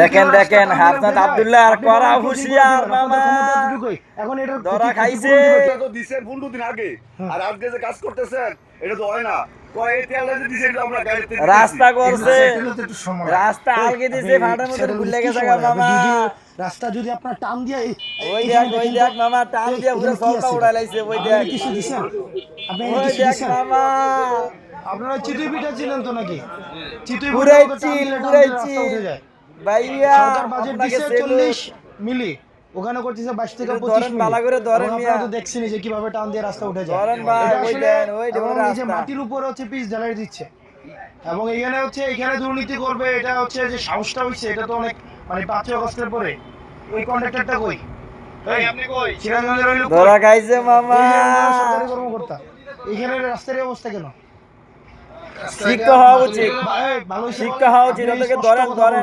দেখেন দেখেন হাফনাত আব্দুল্লাহ আর করা হুশিয়ার মামা এখন এটা ধরা খাইছে এটা তো দিছেন 15 দিন আগে আর আজকে যে কাজ করতেছেন এটা তো হয় না কয় এই তেলটা যে দিছেন এটা আমরা গাড়িতে রাস্তা করছে একটু সময় রাস্তা আলগে দিছে ফাটার মধ্যে ভুলে গেছে গা মামা রাস্তা যদি আপনার টান দিয়ে ওই দেখ মামা টান দিয়ে পুরো সলটা উড়াই লাইছে ওই দেখ কিছু দিছেন আপনি ওই কিছু দেখ দিছেন মামা আপনারা চিতই পিঠা ছিলেন তো নাকি চিতই পুরাই পিঠা চিল টান পুরাই দিলে রাস্তা চিল উঠে যায় ভাইয়া সরকার বাজেট আপনাকে দিছে সেলুট 40 মিলি ওখানে করতেছে 22 থেকে একটু 25 ধরেন, মিলি ভালো করে ধরেন এবং মিয়া। আপনারা তো দেখছেনই যে কিভাবে টান দিয়ে রাস্তা উঠে যায় ধরেন ভাই, এটা ওই আসলে দেন, ওই দেন এবং এই যে রাস্তা। মাটির উপর হচ্ছে পিচ ঢালাই দিচ্ছে এবং এখানে হচ্ছে এখানে দুর্নীতি করবে এটা হচ্ছে যে সাহসটা হইছে এটা তো অনেক মানে 5 আগস্টের পরে ওই কন্ট্রাক্টরটা কই এই আপনি কই সিরাজগঞ্জের ওই লোক ধরা খাইছে মামা সরকারি কর্মকর্তা এখানে রাস্তার এই অবস্থা কেন শিক্ষা হওয়া উচিত ভালো হইছে শিক্ষা হওয়া উচিত ওদেরকে ধরেন ধরেন